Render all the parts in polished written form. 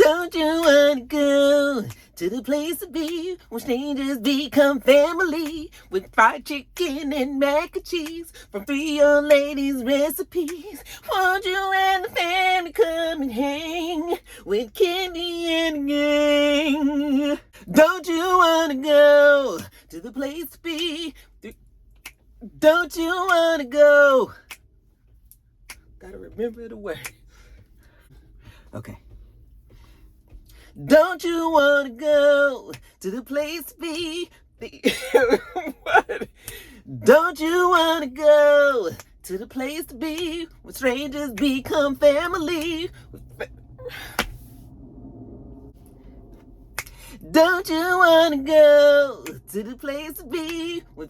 Don't you wanna go to the place to be where strangers become family with fried chicken and mac and cheese from 3 old ladies' recipes? Won't you and the family come and hang with Kandi and gang? Don't you wanna go to the place to be? Don't you wanna go? Gotta remember the word. Okay. Don't you wanna go to the place to be? What? Don't you wanna go to the place to be where strangers become family? Don't you wanna go to the place to be with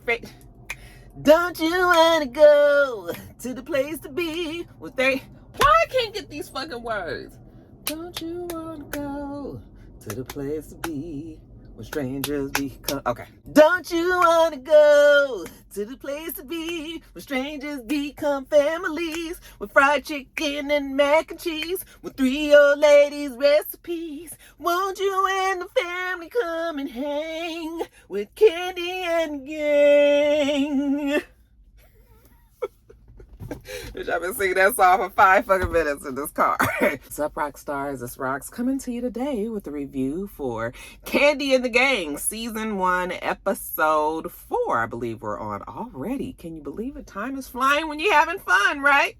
Don't you wanna go to the place to be with Why I can't get these fucking words? Don't you wanna go to the place to be where strangers become... Okay. Don't you wanna go to the place to be where strangers become families with fried chicken and mac and cheese with 3 old ladies' recipes? Won't you and the family come and hang with Kandi and gang? Bitch, I've been singing that song for 5 fucking minutes in this car. What's up, rock stars? It's Rox coming to you today with a review for Kandi and the Gang, Season 1, Episode 4. I believe we're on already. Can you believe it? Time is flying when you're having fun, right?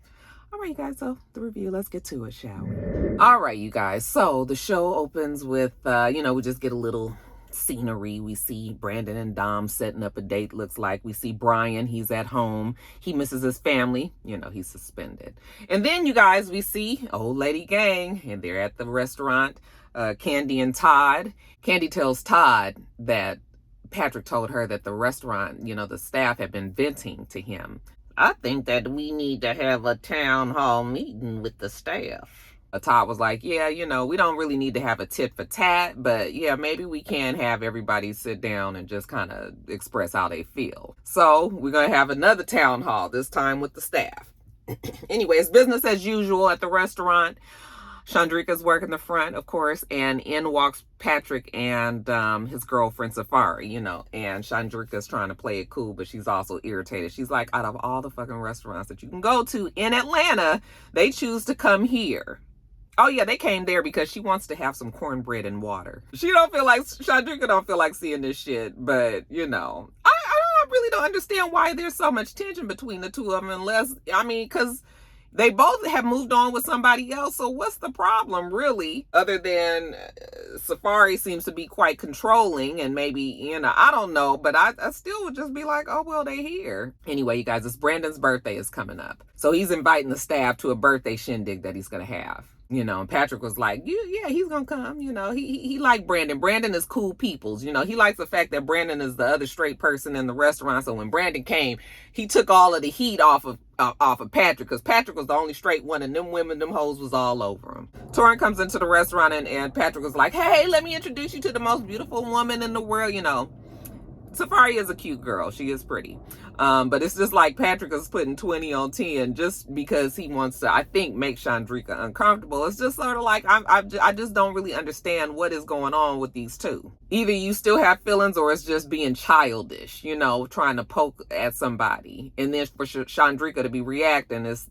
All right, you guys, so the review, let's get to it, shall we? All right, you guys, so the show opens with, we just get a little scenery. We see Brandon and Dom setting up a date, looks like. We see Brian, he's at home. He misses his family. He's suspended. And then, you guys, we see Old Lady Gang, and they're at the restaurant. Kandi and Todd. Kandi tells Todd that Patrick told her that the restaurant, the staff had been venting to him. I think that we need to have a town hall meeting with the staff. Todd was like, yeah, we don't really need to have a tit for tat, but yeah, maybe we can have everybody sit down and just kind of express how they feel. So we're going to have another town hall, this time with the staff. Anyway, it's business as usual at the restaurant. Chandrika's working the front, of course, and in walks Patrick and his girlfriend Safari, and Chandrika's trying to play it cool, but she's also irritated. She's like, out of all the fucking restaurants that you can go to in Atlanta, they choose to come here. Oh yeah, they came there because she wants to have some cornbread and water. Chandrika don't feel like seeing this shit, but I really don't understand why there's so much tension between the two of them because they both have moved on with somebody else. So what's the problem, really? Other than Safari seems to be quite controlling and maybe, I don't know. But I still would just be like, oh, well, they here. Anyway, you guys, it's Brandon's birthday is coming up. So he's inviting the staff to a birthday shindig that he's going to have. And Patrick was like, yeah, he's going to come. He liked Brandon. Brandon is cool peoples. He likes the fact that Brandon is the other straight person in the restaurant. So when Brandon came, he took all of the heat off of Patrick, because Patrick was the only straight one, and them women, them hoes was all over him. Torrin comes into the restaurant, and Patrick was like, hey, let me introduce you to the most beautiful woman in the world. Safari is a cute girl. She is pretty. But it's just like Patrick is putting 20 on 10 just because he wants to, I think, make Chandrika uncomfortable. It's just sort of like, I just don't really understand what is going on with these two. Either you still have feelings or it's just being childish, trying to poke at somebody. And then for Chandrika to be reacting is,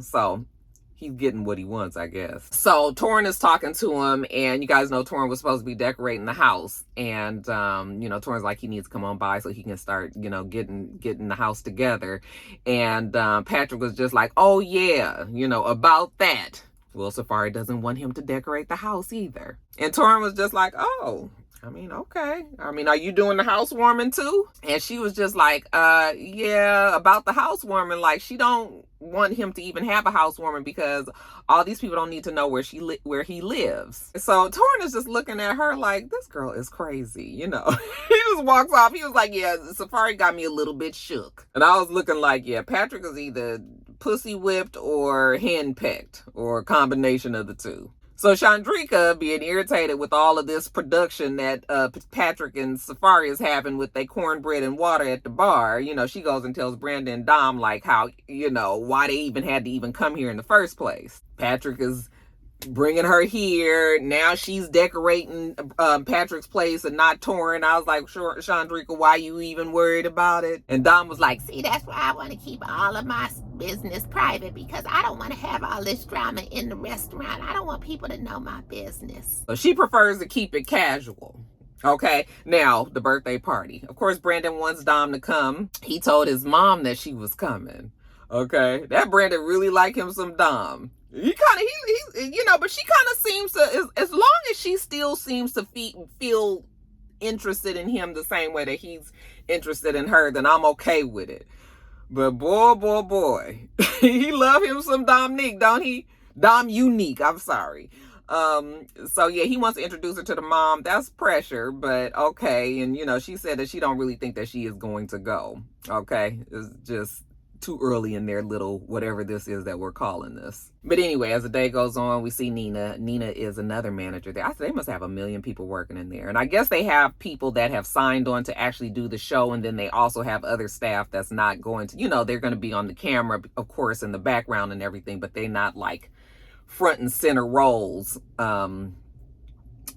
so he's getting what he wants, I guess. So Torrin is talking to him, and you guys know Torrin was supposed to be decorating the house. And, Torrin's like, he needs to come on by so he can start, getting the house together. And Patrick was just like, oh yeah, about that. Well, Safari doesn't want him to decorate the house either. And Torrin was just like, oh, okay. Are you doing the housewarming too? And she was just like, yeah, about the housewarming. Like, she don't want him to even have a housewarming because all these people don't need to know where he lives. So Torrin is just looking at her like, this girl is crazy, He just walks off. He was like, yeah, Safari got me a little bit shook. And I was looking like, yeah, Patrick is either pussy whipped or henpecked, or a combination of the two. So Chandrika, being irritated with all of this production that Patrick and Safari is having with their cornbread and water at the bar, she goes and tells Brandon and Dom, like, how, why they even had to even come here in the first place. Patrick is bringing her here. Now she's decorating Patrick's place and not touring. I was like, sure, Chandrika, why you even worried about it? And Dom was like, see, that's why I want to keep all of my business private, because I don't want to have all this drama in the restaurant. I don't want people to know my business. So she prefers to keep it casual. Okay, now the birthday party. Of course, Brandon wants Dom to come. He told his mom that she was coming. Okay, that Brandon really like him some Dom. He but she kind of seems to, as long as she still seems to feel interested in him the same way that he's interested in her, then I'm okay with it. But boy, he love him some Dominique, don't he? Dom Unique, I'm sorry. So yeah, he wants to introduce her to the mom. That's pressure, but okay. And she said that she don't really think that she is going to go. Okay, it's just too early in their little whatever this is that we're calling this. But anyway, as the day goes on, we see Nina. Nina is another manager there. I said they must have 1 million people working in there. And I guess they have people that have signed on to actually do the show. And then they also have other staff that's not going to, they're going to be on the camera, of course, in the background and everything, but they're not like front and center roles on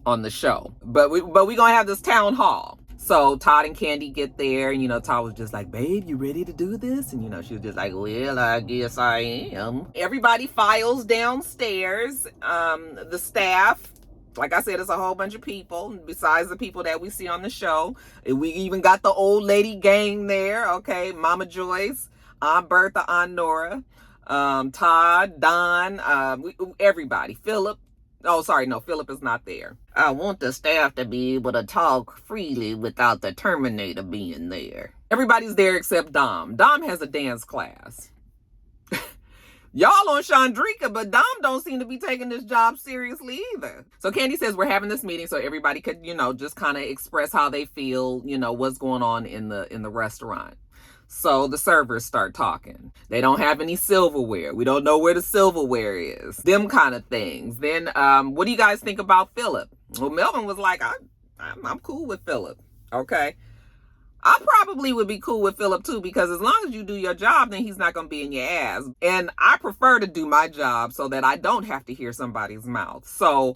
the show. But we gonna have this town hall. So Todd and Kandi get there, and Todd was just like, babe, you ready to do this? And she was just like, well, I guess I am. Everybody files downstairs. The staff, like I said, it's a whole bunch of people besides the people that we see on the show. We even got the old lady gang there. Okay, Mama Joyce, Aunt Bertha, Aunt Nora, Todd, Don, everybody. Philip. Oh, sorry, no, Philip is not there. I want the staff to be able to talk freely without the Terminator being there. Everybody's there except Dom. Dom has a dance class. Y'all on Chandrika, but Dom don't seem to be taking this job seriously either. So Kandi says we're having this meeting so everybody could, just kind of express how they feel, what's going on in the restaurant. So the servers start talking. They don't have any silverware. We don't know where the silverware is. Them kind of things. Then what do you guys think about Philip? Well, Melvin was like, I'm cool with Philip. Okay. I probably would be cool with Philip too, because as long as you do your job, then he's not going to be in your ass. And I prefer to do my job so that I don't have to hear somebody's mouth. So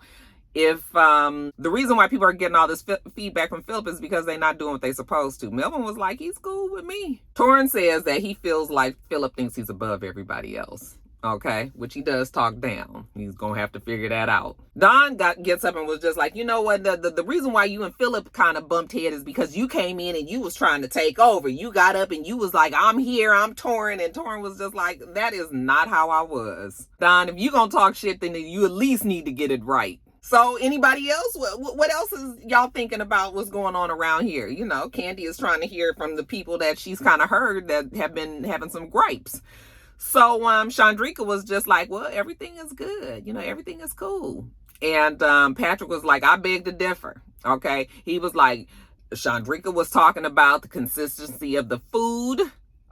if the reason why people are getting all this feedback from Philip is because they're not doing what they're supposed to. Melvin was like, he's cool with me. Torrin says that he feels like Philip thinks he's above everybody else. Okay, which he does talk down. He's gonna have to figure that out. Don gets up and was just like, you know what, the reason why you and Philip kind of bumped head is because you came in and you was trying to take over. You got up and you was like, I'm here, I'm Torrin. And Torrin was just like, that is not how I was. Don, if you gonna talk shit, then you at least need to get it right. So anybody else, what else is y'all thinking about what's going on around here? Kandi is trying to hear from the people that she's kind of heard that have been having some gripes. So Chandrika was just like, well, everything is good. Everything is cool. And Patrick was like, I beg to differ. Okay. He was like, Chandrika was talking about the consistency of the food.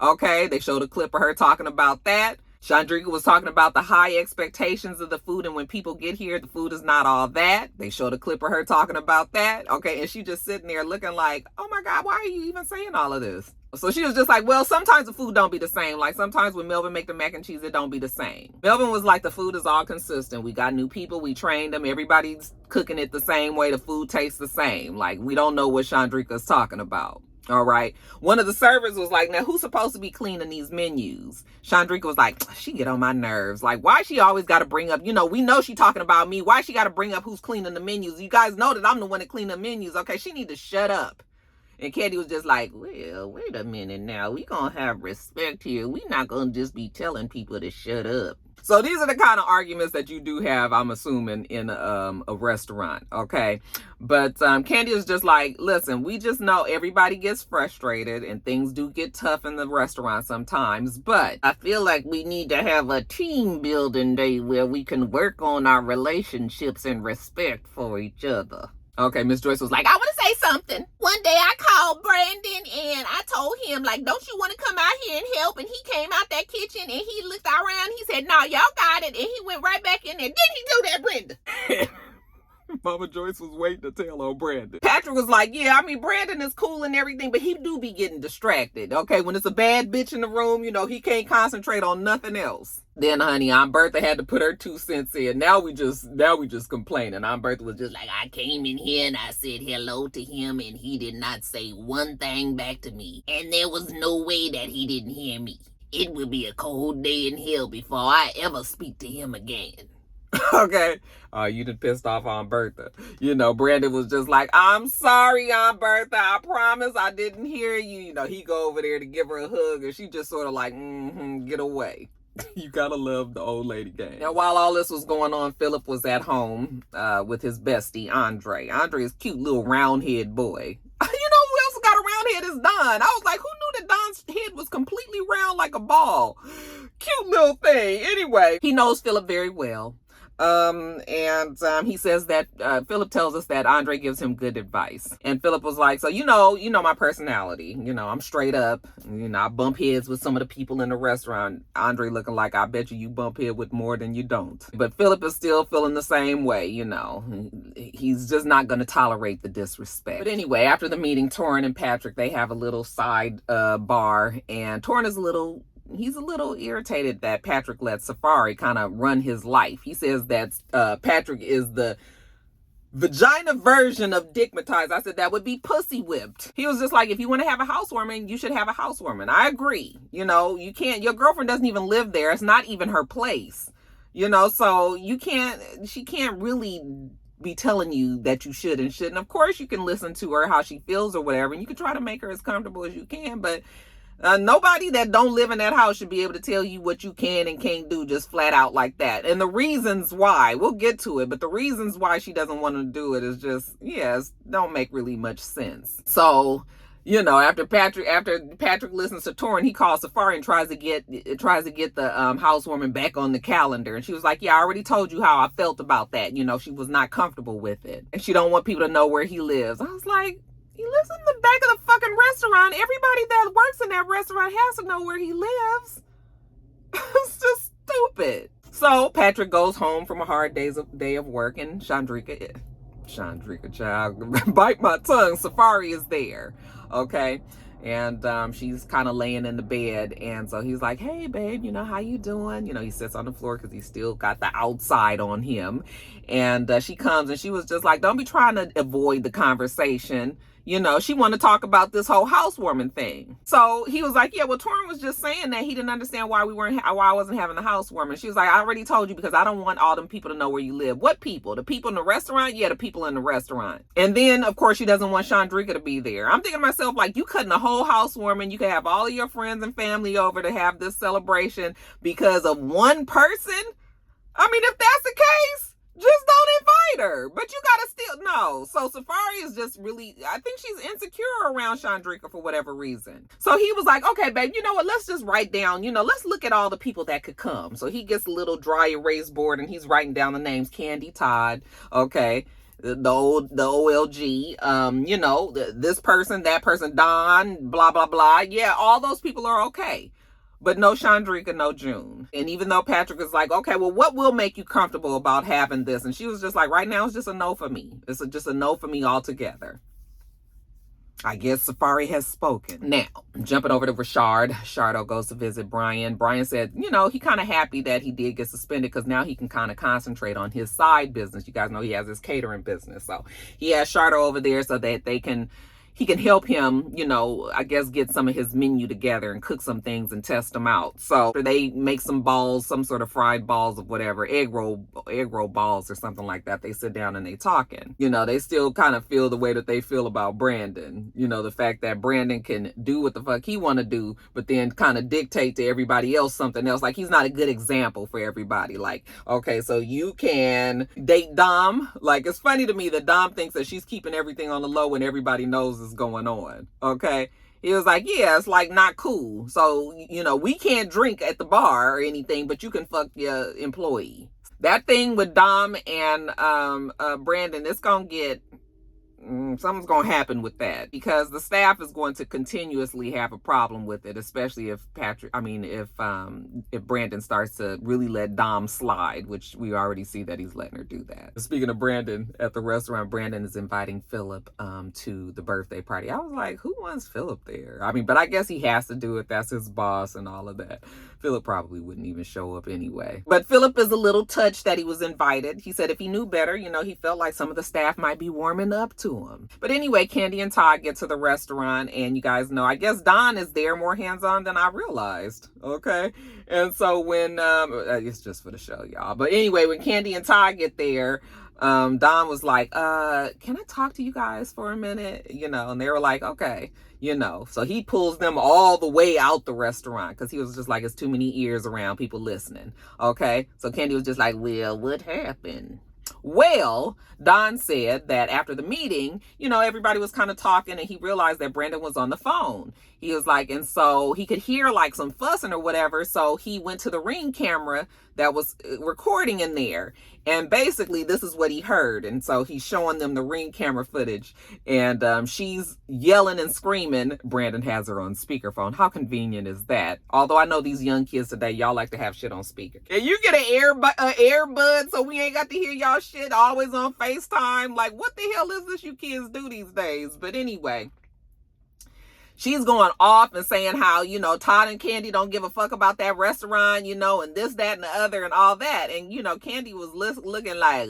Okay. They showed a clip of her talking about that. Chandrika was talking about the high expectations of the food, and when people get here, the food is not all that. They showed a clip of her talking about that. Okay, and she just sitting there looking like, oh my God, why are you even saying all of this? So she was just like, well, sometimes the food don't be the same. Like sometimes when Melvin make the mac and cheese, it don't be the same. Melvin was like, the food is all consistent. We got new people. We trained them. Everybody's cooking it the same way. The food tastes the same. Like we don't know what Chandrika's talking about. All right. One of the servers was like, now who's supposed to be cleaning these menus? Chandrika was like, she get on my nerves. Like, why she always got to bring up, we know she talking about me. Why she got to bring up who's cleaning the menus? You guys know that I'm the one that clean the menus. Okay, she need to shut up. And Kandi was just like, well, wait a minute now. We gonna have respect here. We not gonna just be telling people to shut up. So these are the kind of arguments that you do have, I'm assuming, in a restaurant, okay? But Kandi is just like, listen, we just know everybody gets frustrated and things do get tough in the restaurant sometimes. But I feel like we need to have a team building day where we can work on our relationships and respect for each other. Okay, Miss Joyce was like, I want to say something. One day I called Brandon and I told him, like, don't you want to come out here and help? And he came out that kitchen and he looked around. He said, no, y'all got it. And he went right back in there. Didn't he do that, Brenda? Mama Joyce was waiting to tell on Brandon. Patrick was like, yeah, I mean, Brandon is cool and everything, but he do be getting distracted. Okay, when it's a bad bitch in the room, he can't concentrate on nothing else. Then, honey, Aunt Bertha had to put her 2 cents in. Now we just complaining. Aunt Bertha was just like, I came in here and I said hello to him and he did not say one thing back to me. And there was no way that he didn't hear me. It will be a cold day in hell before I ever speak to him again. Okay. You done pissed off Aunt Bertha. Brandon was just like, I'm sorry, Aunt Bertha. I promise I didn't hear you. He go over there to give her a hug and she just sort of like, get away. You gotta love the old lady game. Now, while all this was going on, Philip was at home with his bestie, Andre. Andre is cute little round-head boy. Who else got a round head is Don. I was like, who knew that Don's head was completely round like a ball? Cute little thing. Anyway, he knows Philip very well. He says that Philip tells us that Andre gives him good advice. And Philip was like, so you know my personality. I'm straight up. I bump heads with some of the people in the restaurant. Andre looking like, I bet you bump head with more than you don't. But Philip is still feeling the same way, He's just not going to tolerate the disrespect. But anyway, after the meeting, Torrin and Patrick, they have a little side bar, and Torrin is he's a little irritated that Patrick let Safari kind of run his life. He says that Patrick is the vagina version of dickmatized. I said that would be pussy whipped. He was just like, if you want to have a housewarming, you should have a housewarming. I agree. You can't, your girlfriend doesn't even live there. It's not even her place. So she can't really be telling you that you should and shouldn't. Of course you can listen to her, how she feels or whatever, and you can try to make her as comfortable as you can, but nobody that don't live in that house should be able to tell you what you can and can't do just flat out like that. And the reasons why, we'll get to it, but the reasons why she doesn't want to do it is just, don't make really much sense. So, after Patrick listens to Torrin, he calls Safari and tries to get the housewarming back on the calendar. And she was like, yeah, I already told you how I felt about that. She was not comfortable with it. And she don't want people to know where he lives. I was like, he lives in the back of the fucking restaurant. Everybody that works in that restaurant has to know where he lives. It's just stupid. So Patrick goes home from a hard day of work, and Chandrika, child, bite my tongue. Safari is there, okay? And she's kind of laying in the bed, and so he's like, hey babe, how you doing? He sits on the floor because he's still got the outside on him. And she comes and she was just like, don't be trying to avoid the conversation. She wanted to talk about this whole housewarming thing. So he was like, yeah, well, Torrin was just saying that he didn't understand why I wasn't having the housewarming. She was like, I already told you because I don't want all them people to know where you live. What people? The people in the restaurant? Yeah, the people in the restaurant. And then, of course, she doesn't want Chandrika to be there. I'm thinking to myself, like, you cutting the whole housewarming. You can have all of your friends and family over to have this celebration because of one person? I mean, if that's the case, just don't invite her. But you gotta still no. So Safari is just really, I think she's insecure around Chandrika for whatever reason. So he was like, okay, babe, you know what? Let's just write down, let's look at all the people that could come. So he gets a little dry erase board and he's writing down the names. Kandi, Todd, okay, the OLG, this person, that person, Don, blah, blah, blah. Yeah, all those people are okay. But no Chandrika, no June. And even though Patrick is like, okay, well, what will make you comfortable about having this? And she was just like, right now, it's just a no for me. It's just a no for me altogether. I guess Safari has spoken. Now, jumping over to Rashard. Shardo goes to visit Brian. Brian said, he kind of happy that he did get suspended because now he can kind of concentrate on his side business. You guys know he has his catering business. So he has Shardo over there so that he can help him, I guess get some of his menu together and cook some things and test them out. So they make some balls, some sort of fried balls of whatever, egg roll balls or something like that. They sit down and they talking. They still kind of feel the way that they feel about Brandon. The fact that Brandon can do what the fuck he want to do, but then kind of dictate to everybody else something else. Like he's not a good example for everybody. Like, okay, so you can date Dom. Like it's funny to me that Dom thinks that she's keeping everything on the low and everybody knows going on. Okay, he was like, yeah, it's like not cool. So we can't drink at the bar or anything, but you can fuck your employee. That thing with Dom and Brandon, it's gonna get something's going to happen with that, because the staff is going to continuously have a problem with it, especially if Brandon starts to really let Dom slide, which we already see that he's letting her do that. Speaking of Brandon, at the restaurant, Brandon is inviting Philip to the birthday party. I was like, who wants Philip there? But I guess he has to do it. That's his boss and all of that. Philip probably wouldn't even show up anyway. But Philip is a little touched that he was invited. He said if he knew better, he felt like some of the staff might be warming up to him. But anyway, Kandi and Todd get to the restaurant, and you guys know, I guess Don is there more hands-on than I realized. Okay. And so when, it's just for the show, y'all. But anyway, when Kandi and Todd get there, Don was like, can I talk to you guys for a minute? And they were like, okay. So he pulls them all the way out the restaurant because he was just like, it's too many ears around, people listening. Okay. So Kandi was just like, well, what happened? Well, Don said that after the meeting, everybody was kind of talking, and he realized that Brandon was on the phone. He was like, and so he could hear like some fussing or whatever. So he went to the Ring camera that was recording in there. And basically this is what he heard. And so he's showing them the Ring camera footage, and she's yelling and screaming. Brandon has her on speakerphone. How convenient is that? Although I know these young kids today, y'all like to have shit on speaker. And you get an earbud so we ain't got to hear y'all shit always on FaceTime. Like, what the hell is this you kids do these days? But anyway, she's going off and saying how, Todd and Kandi don't give a fuck about that restaurant, and this, that, and the other, and all that. And, Kandi was looking like,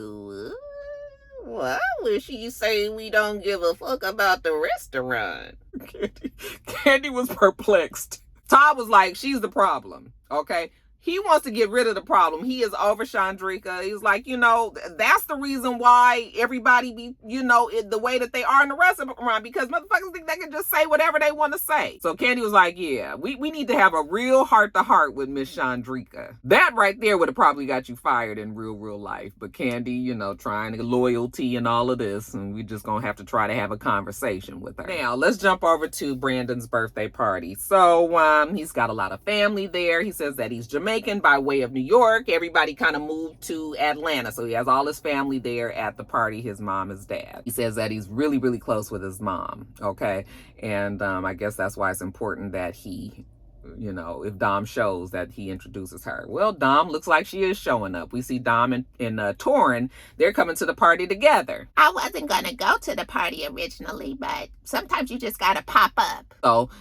what would she say we don't give a fuck about the restaurant? Kandi was perplexed. Todd was like, she's the problem, okay? He wants to get rid of the problem. He is over Chandrika. He's like, that's the reason why everybody be, the way that they are in the restaurant, because motherfuckers think they can just say whatever they want to say. So Kandi was like, yeah, we need to have a real heart-to-heart with Miss Chandrika. That right there would have probably got you fired in real life. But Kandi, trying to loyalty and all of this, and we just gonna have to try to have a conversation with her. Now, let's jump over to Brandon's birthday party. So, he's got a lot of family there. He says that he's Jamaican by way of New York. Everybody kind of moved to Atlanta, so he has all his family there at the party, his mom, his dad. He says that he's really close with his mom, okay? And I guess that's why it's important that he, if Dom shows, that he introduces her. Well, Dom looks like she is showing up. We see Dom and Torrin, they're coming to the party together. I wasn't gonna go to the party originally, but sometimes you just gotta pop up. So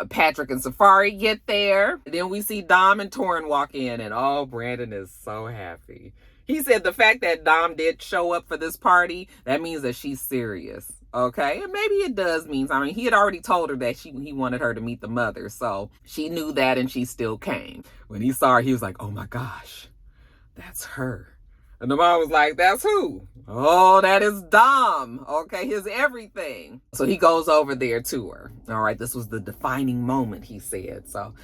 Patrick and Safari get there. Then we see Dom and Torrin walk in, and Brandon is so happy. He said the fact that Dom did show up for this party, that means that she's serious. Okay, and maybe it does mean, he had already told her that he wanted her to meet the mother, so she knew that, and she still came. When he saw her, he was like, oh my gosh, that's her. And the mom was like, that's who? Oh, that is Dom. Okay, his everything. So he goes over there to her. All right, this was the defining moment, he said. So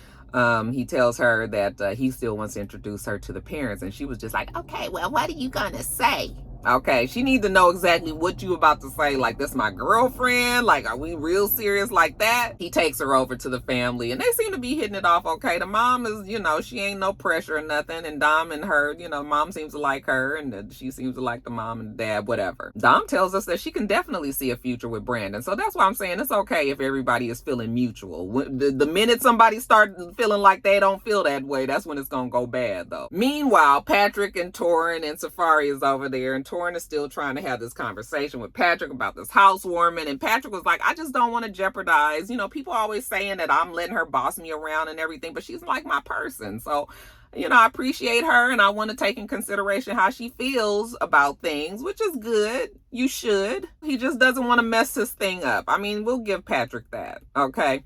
he tells her that he still wants to introduce her to the parents. And she was just like, okay, well, what are you gonna say? Okay, she needs to know exactly what you about to say. Like, this my girlfriend? Like, are we real serious like that? He takes her over to the family, and they seem to be hitting it off okay. The mom is, she ain't no pressure or nothing. And Dom and her, mom seems to like her, and she seems to like the mom and dad, whatever. Dom tells us that she can definitely see a future with Brandon. So that's why I'm saying it's okay if everybody is feeling mutual. The minute somebody starts feeling like they don't feel that way, that's when it's going to go bad, though. Meanwhile, Patrick and Torrin and Safari is over there, and Torrin is still trying to have this conversation with Patrick about this housewarming, and Patrick was like, I just don't want to jeopardize, people always saying that I'm letting her boss me around and everything, but she's like my person, so I appreciate her, and I want to take in consideration how she feels about things, which is good. You should. He just doesn't want to mess his thing up. We'll give Patrick that, okay?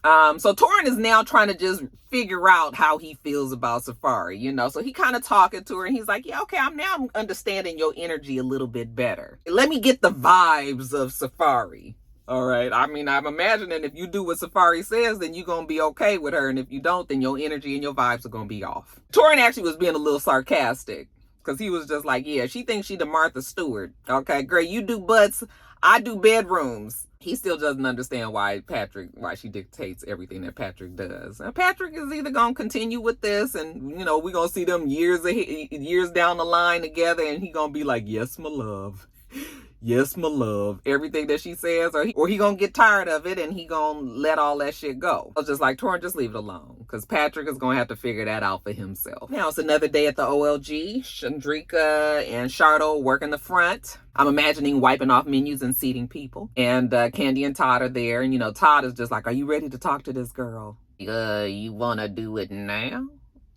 So Torrin is now trying to just figure out how he feels about Safari, so he kind of talking to her, and he's like, yeah, okay, I'm now understanding your energy a little bit better. Let me get the vibes of Safari. All right. I'm imagining if you do what Safari says, then you're going to be okay with her. And if you don't, then your energy and your vibes are going to be off. Torrin actually was being a little sarcastic, because he was just like, yeah, she thinks she the Martha Stewart. Okay, great. You do butts, I do bedrooms. He still doesn't understand why she dictates everything that Patrick does. And Patrick is either going to continue with this, and, we're going to see them years down the line together, and he going to be like, yes, my love. yes, my love, everything that she says, or he gonna get tired of it and he gonna let all that shit go. I was just like, Torrin, just leave it alone, because Patrick is gonna have to figure that out for himself. Now it's another day at the OLG. Chandrika and Shardo working the front. I'm imagining wiping off menus and seating people. And Kandi and Todd are there. And, Todd is just like, are you ready to talk to this girl? You wanna do it now?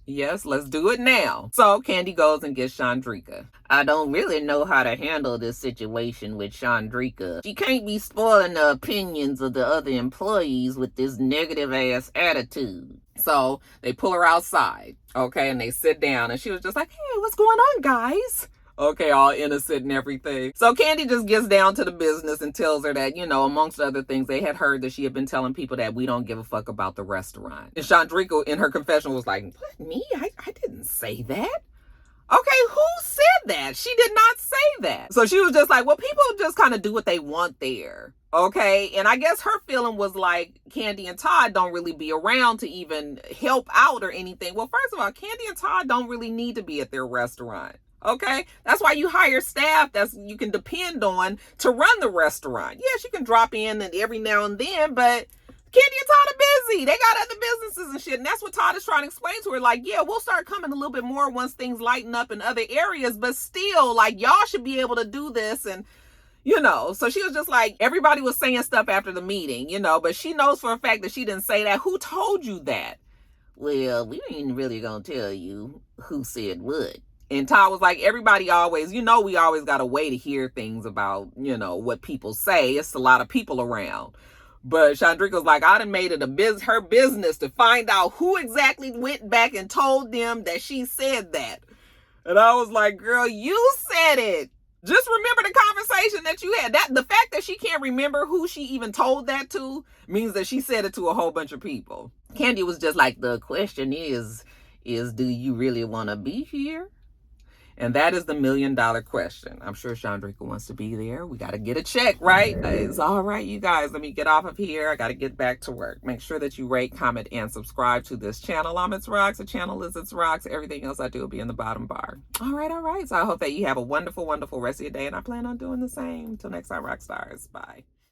Yes, let's do it now. So Kandi goes and gets Chandrika. I don't really know how to handle this situation with Chandrika. She can't be spoiling the opinions of the other employees with this negative ass attitude. So they pull her outside, okay, and they sit down, and she was just like, hey, what's going on, guys? Okay, all innocent and everything. So Kandi just gets down to the business and tells her that, amongst other things, they had heard that she had been telling people that we don't give a fuck about the restaurant. And Chandrika in her confession was like, what, me? I didn't say that. Okay, who said that? She did not say that. So she was just like, well, people just kind of do what they want there. Okay, and I guess her feeling was like Kandi and Todd don't really be around to even help out or anything. Well, first of all, Kandi and Todd don't really need to be at their restaurant. Okay, that's why you hire staff that you can depend on to run the restaurant. Yes, you can drop in and every now and then, but Kandi and Todd are busy. They got other businesses and shit. And that's what Todd is trying to explain to her. Like, yeah, we'll start coming a little bit more once things lighten up in other areas, but still, like, y'all should be able to do this. And so she was just like, everybody was saying stuff after the meeting, but she knows for a fact that she didn't say that. Who told you that? Well, we ain't really gonna tell you who said what. And Todd was like, everybody always, we always got a way to hear things about, what people say. It's a lot of people around. But Chandrika was like, I done made it her business to find out who exactly went back and told them that she said that. And I was like, girl, you said it. Just remember the conversation that you had. The fact that she can't remember who she even told that to means that she said it to a whole bunch of people. Kandi was just like, the question is do you really want to be here? And that is the $1 million question. I'm sure Chandrika wants to be there. We got to get a check, right? It's all right, you guys. Let me get off of here. I got to get back to work. Make sure that you rate, comment, and subscribe to this channel. I'm itsrox. The channel is itsrox. Everything else I do will be in the bottom bar. All right. So I hope that you have a wonderful, wonderful rest of your day. And I plan on doing the same. Until next time, rock stars. Bye.